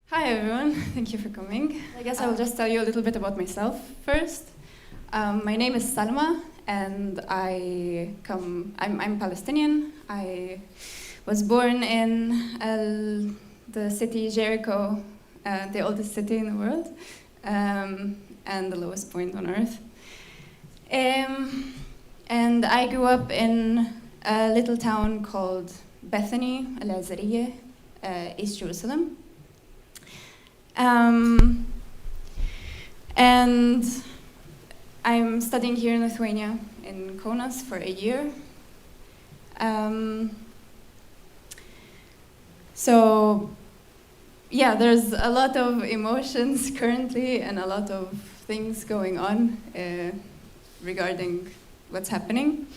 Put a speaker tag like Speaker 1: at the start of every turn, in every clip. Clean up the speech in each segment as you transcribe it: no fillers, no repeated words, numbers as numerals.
Speaker 1: Hi everyone, thank you for coming. I guess I will just tell you a little bit about myself first. My name is Salma and I'm Palestinian. I was born in the city Jericho, the oldest city in the world, and the lowest point on earth. And I grew up in a little town called Bethany, Izraelio, East Jerusalem. And I'm studying here in Lithuania, in Kaunas, for a year. So, yeah, there's a lot of emotions currently and a lot of things going on regarding what's happening.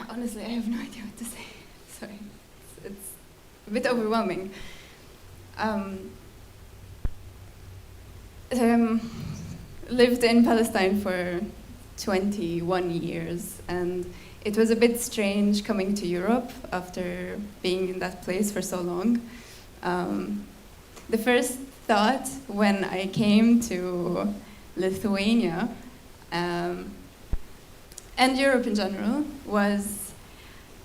Speaker 1: Honestly, I have no idea what to say. Sorry. It's a bit overwhelming. Lived in Palestine for 21 years, and it was a bit strange coming to Europe after being in that place for so long. The first thought when I came to Lithuania and Europe in general was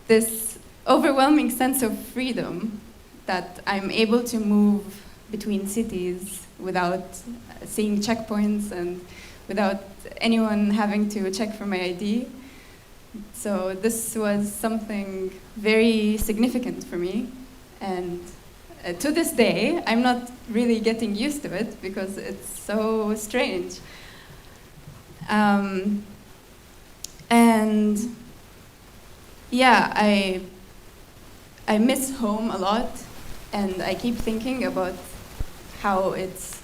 Speaker 1: this overwhelming sense of freedom, that I'm able to move between cities without seeing checkpoints and without anyone having to check for my ID. So this was something very significant for me, and to this day I'm not really getting used to it because it's so strange. And yeah, I miss home a lot, and I keep thinking about how it's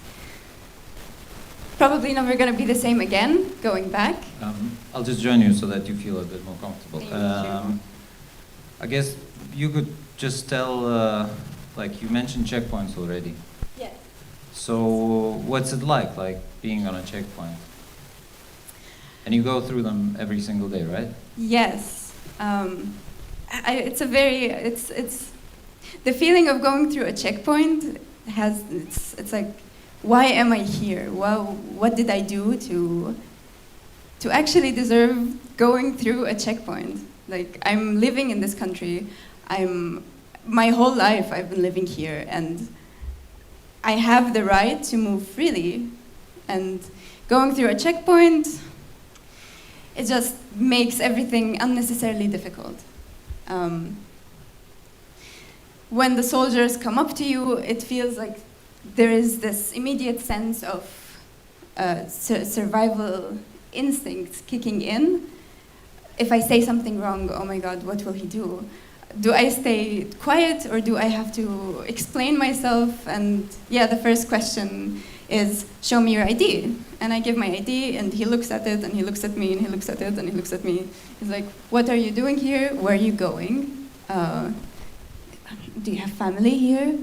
Speaker 1: probably never going to be the same again, going back.
Speaker 2: I'll just join you so that you feel a bit more comfortable.
Speaker 1: Thank you.
Speaker 2: I guess you could just tell, like you mentioned checkpoints already.
Speaker 1: Yes.
Speaker 2: So what's it like being on a checkpoint? And you go through them every single day, right?
Speaker 1: Yes. It's the feeling of going through a checkpoint it's like, why am I here? Well, what did I do to actually deserve going through a checkpoint? Like, I'm living in this country. My whole life I've been living here, and I have the right to move freely. And going through a checkpoint, it just makes everything unnecessarily difficult. When the soldiers come up to you, it feels like there is this immediate sense of survival instincts kicking in. If I say something wrong, oh my God, what will he do? Do I stay quiet, or do I have to explain myself? And yeah, the first question is, show me your ID. And I give my ID, and he looks at it, and he looks at me, and he looks at it, and he looks at me. He's like, what are you doing here? Where are you going? Do you have family here?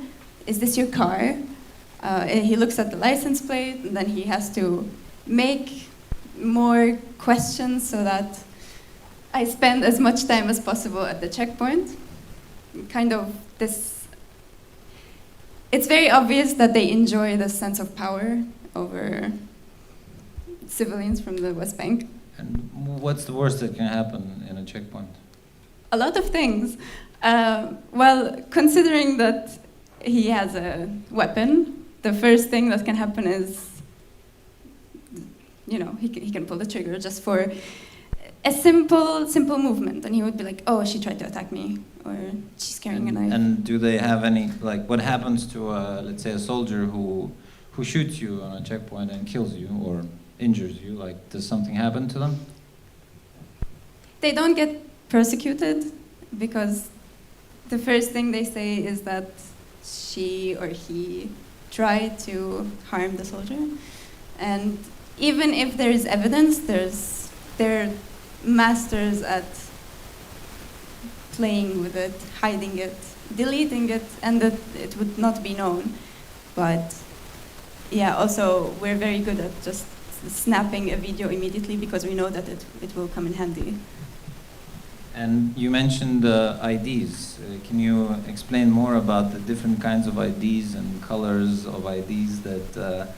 Speaker 1: Is this your car? And he looks at the license plate, and then he has to make more questions so that I spend as much time as possible at the checkpoint. Kind of this. It's very obvious that they enjoy the sense of power over civilians from the West Bank.
Speaker 2: And what's the worst that can happen in a checkpoint?
Speaker 1: A lot of things. Well, considering that he has a weapon, the first thing that can happen is, he can pull the trigger just for a simple movement, and he would be like, oh, she tried to attack me, or she's carrying a knife.
Speaker 2: And do they have any, what happens to, let's say, a soldier who shoots you on a checkpoint and kills you or injures you? Does something happen to them?
Speaker 1: They don't get persecuted, because the first thing they say is that she or he tried to harm the soldier. And even if there is evidence, they're masters at playing with it, hiding it, deleting it, and that it would not be known. But yeah, also we're very good at just snapping a video immediately because we know that it will come in handy.
Speaker 2: And you mentioned IDs. Can you explain more about the different kinds of IDs and colors of IDs that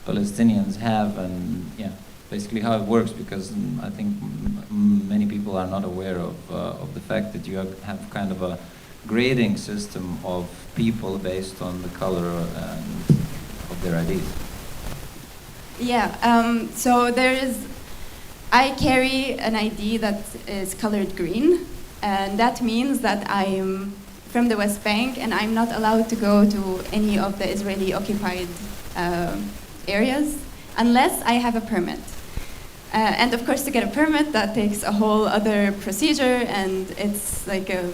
Speaker 2: Palestinians have, and basically how it works? Because I think many people are not aware of the fact that you have kind of a grading system of people based on the color of their IDs.
Speaker 1: Yeah, so I carry an ID that is colored green, and that means that I'm from the West Bank and I'm not allowed to go to any of the Israeli occupied areas unless I have a permit. And of course, to get a permit, that takes a whole other procedure, and it's like a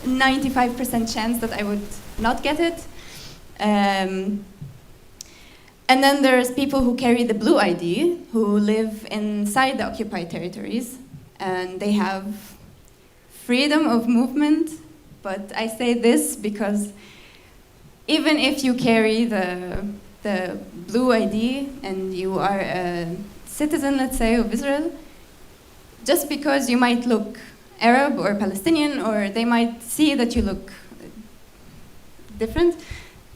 Speaker 1: 95% chance that I would not get it. And then there's people who carry the blue ID, who live inside the occupied territories, and they have freedom of movement. But I say this because even if you carry the blue ID and you are a citizen, let's say, of Israel, just because you might look Arab or Palestinian, or they might see that you look different,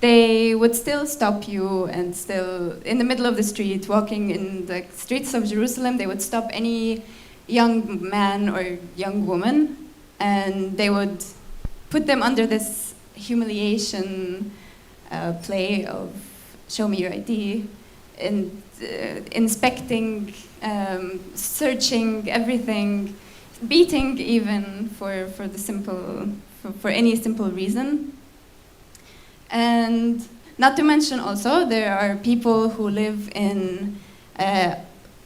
Speaker 1: they would still stop you, and still in the middle of the street, walking in the streets of Jerusalem, they would stop any young man or young woman, and they would put them under this humiliation play of show me your ID, and inspecting, searching everything, beating even for any simple reason. And not to mention also, there are people who live in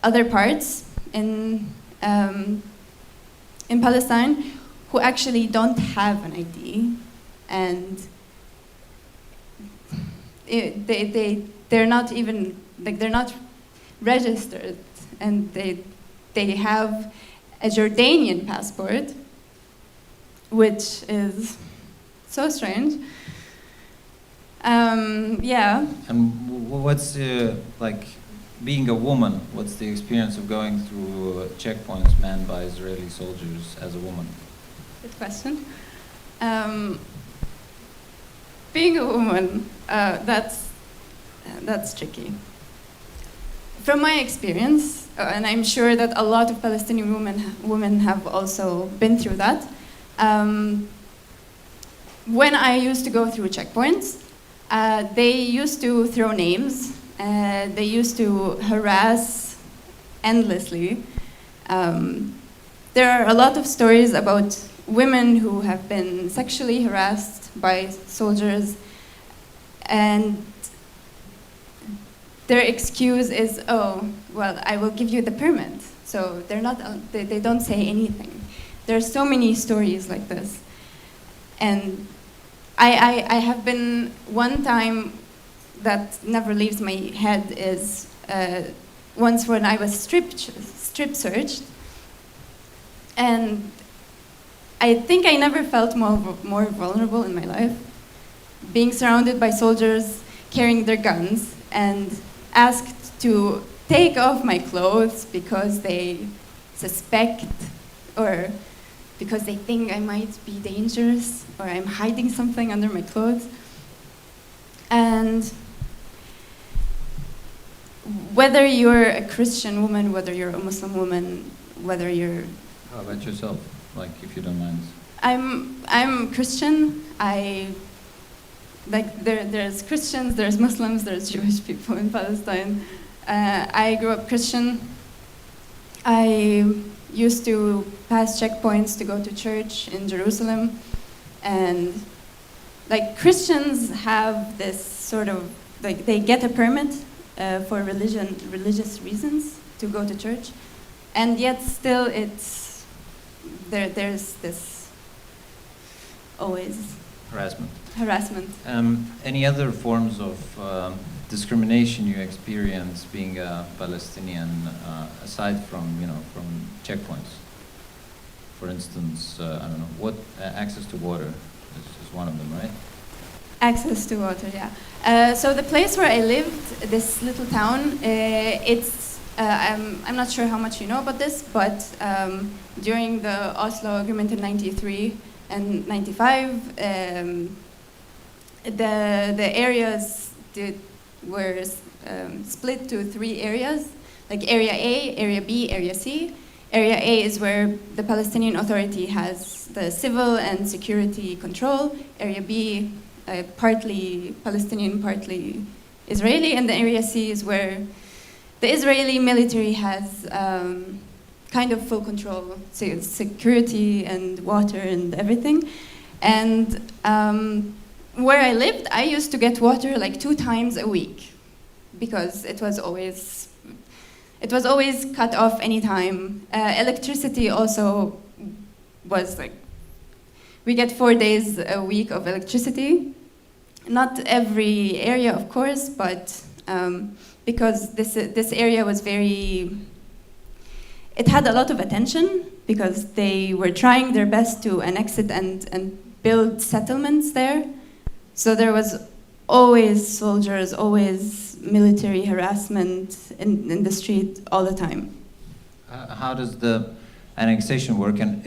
Speaker 1: other parts in Palestine who actually don't have an ID, and they're not even, like, they're not registered, and they have a Jordanian passport, which is so strange. Yeah.
Speaker 2: And what's like being a woman? What's the experience of going through checkpoints manned by Israeli soldiers as a woman?
Speaker 1: Good question. Being a woman, that's tricky. From my experience, and I'm sure that a lot of Palestinian women have also been through that. When I used to go through checkpoints, they used to throw names. They used to harass endlessly. There are a lot of stories about women who have been sexually harassed by soldiers, and their excuse is, oh, well, I will give you the permit. So they don't say anything. There are so many stories like this. And I have been, one time that never leaves my head is once when I was strip searched, and I think I never felt more vulnerable in my life, being surrounded by soldiers carrying their guns and asked to take off my clothes because they suspect or because they think I might be dangerous or I'm hiding something under my clothes. And whether you're a Christian woman, whether you're a Muslim woman, whether you're...
Speaker 2: How about yourself, like, if you don't mind?
Speaker 1: I'm Christian. There's Christians, there's Muslims, there's Jewish people in Palestine. I grew up Christian. I used to pass checkpoints to go to church in Jerusalem, and like Christians have this sort of, like, they get a permit for religious reasons to go to church, and yet still there's this always harassment.
Speaker 2: Any other forms of discrimination you experience being a Palestinian, aside from checkpoints? For instance, I don't know, what access to water is one of them, right?
Speaker 1: Access to water, yeah. So the place where I lived, this little town, it's I'm not sure how much you know about this, but during the Oslo Agreement in 93 and 95, the areas were split to 3 areas, like Area A, Area B, Area C. Area A is where the Palestinian Authority has the civil and security control. Area B, partly Palestinian, partly Israeli, and the Area C is where the Israeli military has kind of full control, security and water and everything. And where I lived, I used to get water like 2 times a week because it was always cut off anytime. Electricity also was like, we get 4 days a week of electricity. Not every area, of course, but because this area was it had a lot of attention because they were trying their best to annex it and build settlements there. So there was always soldiers, always military harassment in the street all the time.
Speaker 2: How does the annexation work? And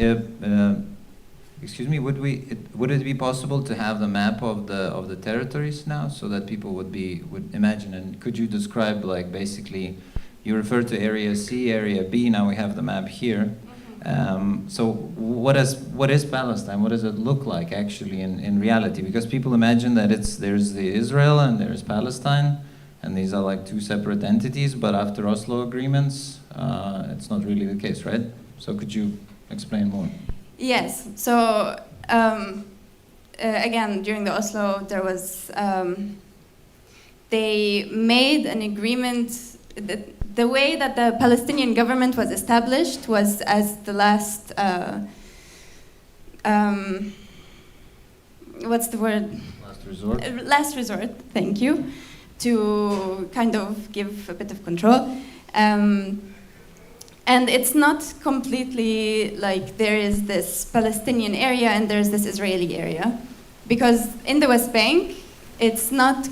Speaker 2: excuse me, would it be possible to have the map of the territories now, so that people would imagine? And could you describe, like, basically, you refer to Area C, Area B. Now we have the map here. So what is Palestine? What does it look like actually in reality? Because people imagine that there's the Israel and there's Palestine, and these are like 2 separate entities. But after Oslo agreements, it's not really the case, right? So could you explain more?
Speaker 1: Yes. So again, during the Oslo, there was they made an agreement. The way that the Palestinian government was established was as the last, what's the word?
Speaker 2: Last resort.
Speaker 1: Last resort, thank you, to kind of give a bit of control. And it's not completely like there is this Palestinian area and there's this Israeli area. Because in the West Bank, it's not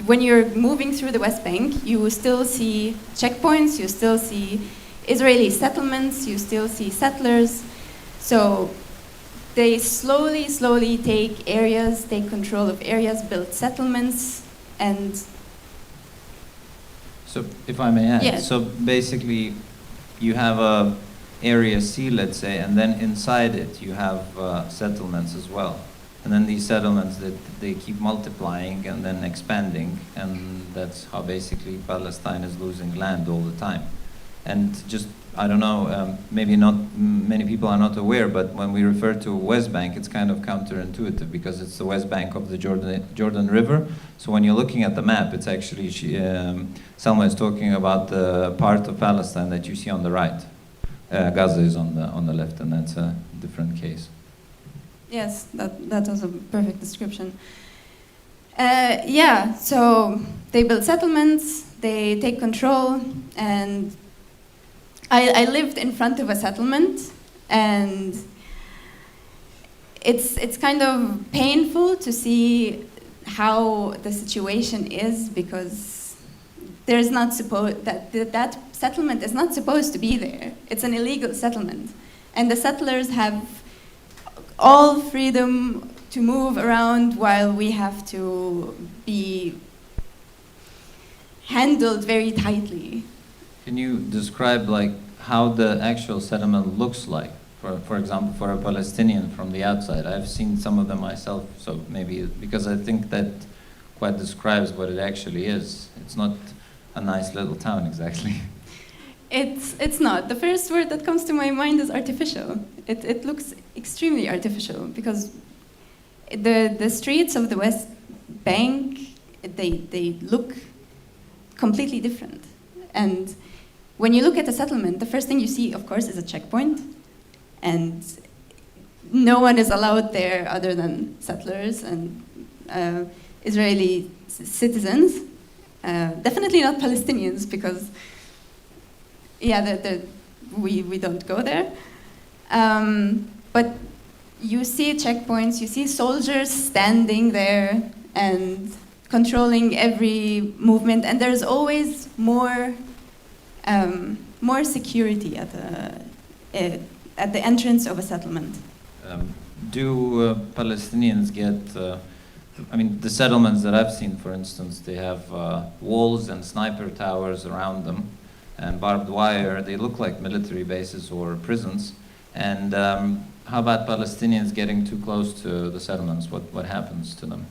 Speaker 1: when you're moving through the West Bank, you still see checkpoints, you still see Israeli settlements, you still see settlers. So they slowly take control of areas, build settlements, and...
Speaker 2: So if I may add,
Speaker 1: yes.
Speaker 2: So basically you have a Area C, let's say, and then inside it you have settlements as well. And then these settlements, they keep multiplying and then expanding, and that's how basically Palestine is losing land all the time. And just, I don't know, maybe not many people are not aware, but when we refer to West Bank, it's kind of counterintuitive because it's the West Bank of the Jordan River. So when you're looking at the map, it's actually, Selma is talking about the part of Palestine that you see on the right. Gaza is on the left, and that's a different case.
Speaker 1: Yes, that was a perfect description. Yeah, so they build settlements, they take control, and I lived in front of a settlement, and it's kind of painful to see how the situation is because there's not that settlement is not supposed to be there. It's an illegal settlement, and the settlers have all freedom to move around while we have to be handled very tightly.
Speaker 2: Can you describe like how the actual settlement looks like? For example, for a Palestinian from the outside. I've seen some of them myself, so maybe because I think that quite describes what it actually is. It's not a nice little town exactly.
Speaker 1: It's not. The first word that comes to my mind is artificial. It looks extremely artificial because the streets of the West Bank, they look completely different. And when you look at a settlement, the first thing you see, of course, is a checkpoint. And no one is allowed there other than settlers and Israeli citizens. Definitely not Palestinians because we don't go there. But you see checkpoints, you see soldiers standing there, and controlling every movement, and there's always more security at the entrance of a settlement.
Speaker 2: Do Palestinians get, the settlements that I've seen, for instance, they have walls and sniper towers around them and barbed wire. They look like military bases or prisons. And how about Palestinians getting too close to the settlements? What happens to them?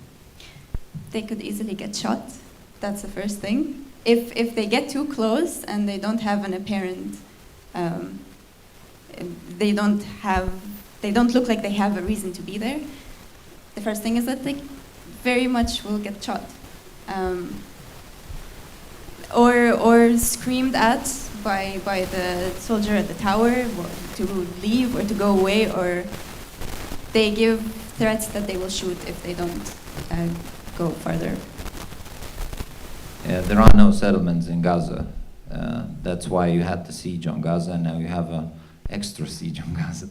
Speaker 1: They could easily get shot. That's the first thing. If they get too close and they don't have an apparent, they don't look like they have a reason to be there, the first thing is that they very much will get shot. Or screamed at by the soldier at the tower to leave or to go away, or they give threats that they will shoot if they don't go further.
Speaker 2: Yeah, there are no settlements in Gaza. That's why you had the siege on Gaza, and now you have an extra siege on Gaza.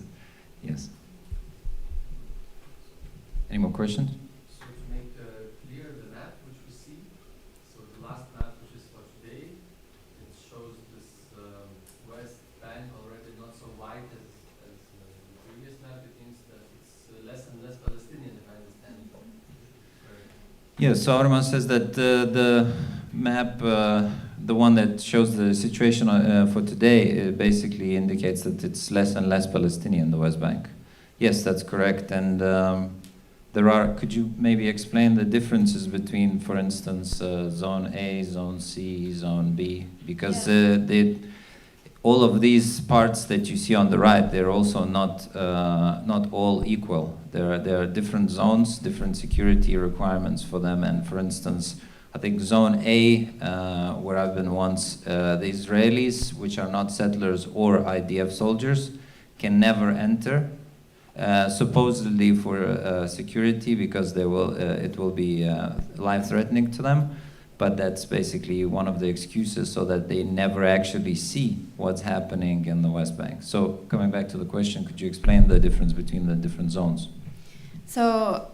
Speaker 2: Yes. Any more questions?
Speaker 3: So to make clear the map which we see, so the last map which is for today, it shows this West Bank already not so wide as the previous map. It means that it's less and less Palestinian, if I understand.
Speaker 2: Yes, so Arman says that the map, the one that shows the situation for today, basically indicates that it's less and less Palestinian, the West Bank. Yes, that's correct. And could you maybe explain the differences between, for instance, Zone A, Zone C, Zone B? Because all of these parts that you see on the right, they're also not all equal. There are different zones, different security requirements for them. And for instance, I think Zone A, where I've been once, the Israelis, which are not settlers or IDF soldiers, can never enter. Supposedly for security, because it will be life-threatening to them, but that's basically one of the excuses, so that they never actually see what's happening in the West Bank. So coming back to the question, could you explain the difference between the different zones?
Speaker 1: So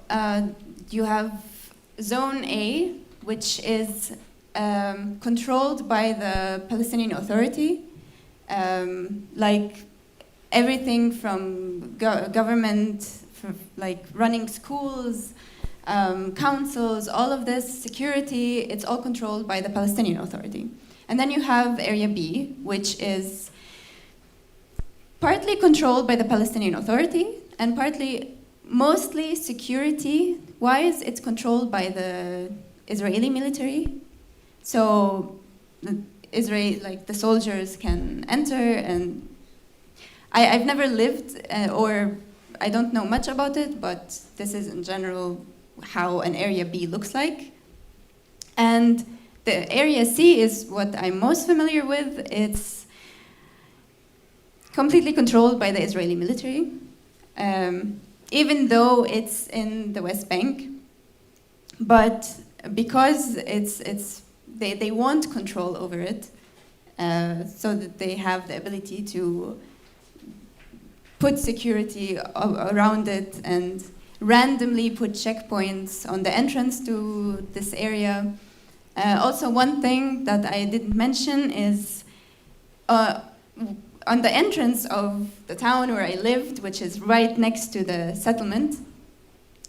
Speaker 1: you have Zone A, which is controlled by the Palestinian Authority, like everything from government, like running schools, councils, all of this security, it's all controlled by the Palestinian Authority. And then you have Area B, which is partly controlled by the Palestinian Authority, and mostly security-wise, it's controlled by the Israeli military. So the soldiers can enter, and I've never lived, or I don't know much about it, but this is in general how an Area B looks like. And the Area C is what I'm most familiar with. It's completely controlled by the Israeli military, even though it's in the West Bank. But because they want control over it, so that they have the ability to put security around it and randomly put checkpoints on the entrance to this area. Also, one thing that I didn't mention is on the entrance of the town where I lived, which is right next to the settlement,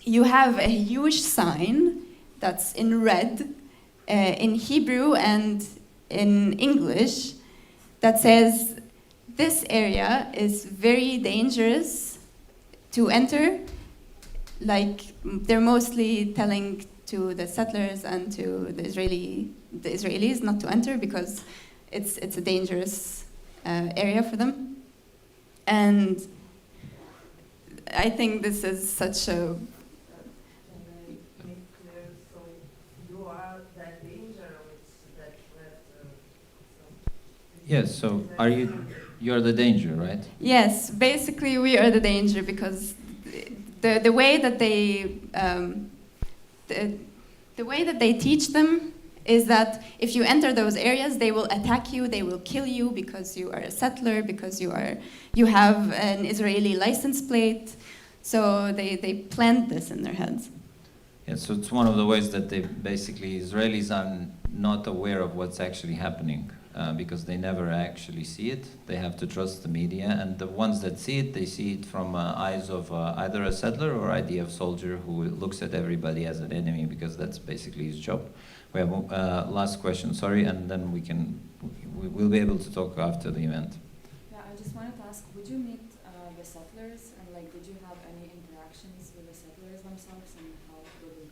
Speaker 1: you have a huge sign that's in red, in Hebrew and in English, that says, "This area is very dangerous to enter." Like, they're mostly telling to the settlers and to the Israelis not to enter, because it's a dangerous area for them. And I think this is such a...
Speaker 2: Yes, so you're the danger, right?
Speaker 1: Yes, basically we are the danger, because the way that they the way that they teach them is that if you enter those areas, they will attack you, they will kill you because you are a settler, because you have an Israeli license plate. So they plant this in their heads.
Speaker 2: Yeah, so it's one of the ways that they basically, Israelis are not aware of what's actually happening because they never actually see it. They have to trust the media, and the ones that see it, they see it from eyes of either a settler or IDF soldier who looks at everybody as an enemy because that's basically his job. We have last question, sorry, and then we'll be able to talk after the event.
Speaker 4: Yeah, I just wanted to ask, would you meet the settlers, and like, did you have any interactions with the settlers themselves, and how did it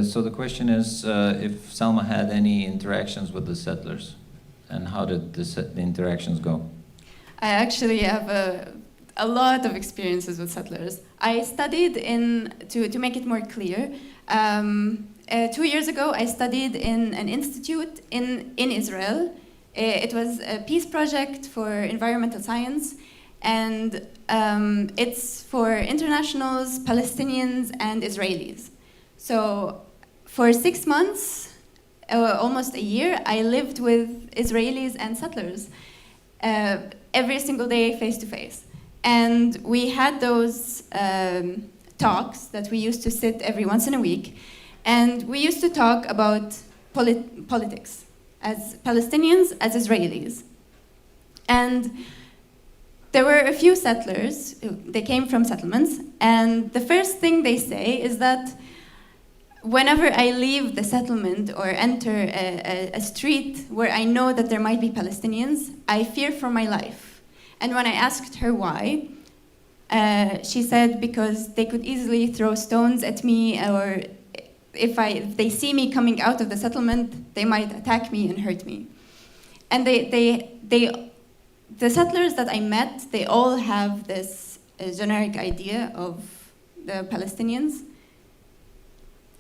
Speaker 4: go?
Speaker 2: So the question is if Salma had any interactions with the settlers, and how did the interactions go?
Speaker 1: I actually have a lot of experiences with settlers. I studied to make it more clear, 2 years ago I studied in an institute in Israel. It was a peace project for environmental science, and it's for internationals, Palestinians, and Israelis. So for 6 months, almost a year, I lived with Israelis and settlers every single day, face to face. And we had those talks that we used to sit every once in a week, and we used to talk about politics, as Palestinians, as Israelis. And there were a few settlers, they came from settlements, and the first thing they say is that whenever I leave the settlement or enter a street where I know that there might be Palestinians, I fear for my life. And when I asked her why, she said because they could easily throw stones at me, or if they see me coming out of the settlement, they might attack me and hurt me. And the settlers that I met, they all have this generic idea of the Palestinians.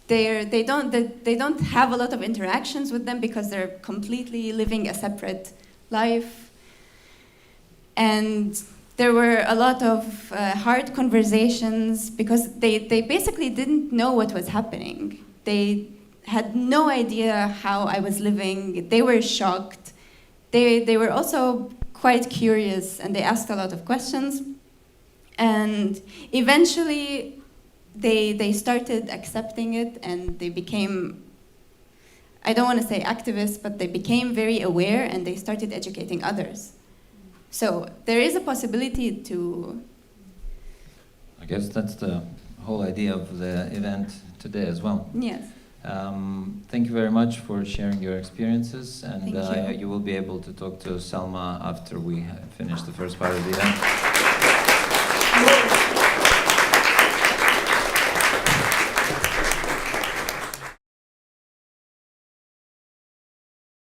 Speaker 1: They don't have a lot of interactions with them because they're completely living a separate life. And there were a lot of hard conversations because they basically didn't know what was happening. They had no idea how I was living. They were shocked. They were also quite curious, and they asked a lot of questions. And eventually, they started accepting it, and they became, I don't want to say activists, but they became very aware, and they started educating others. So there is a possibility to...
Speaker 2: I guess that's the whole idea of the event today as well.
Speaker 1: Yes.
Speaker 2: Thank you very much for sharing your experiences, and
Speaker 1: Thank you.
Speaker 2: You will be able to talk to Salma after we finish the first part of the event.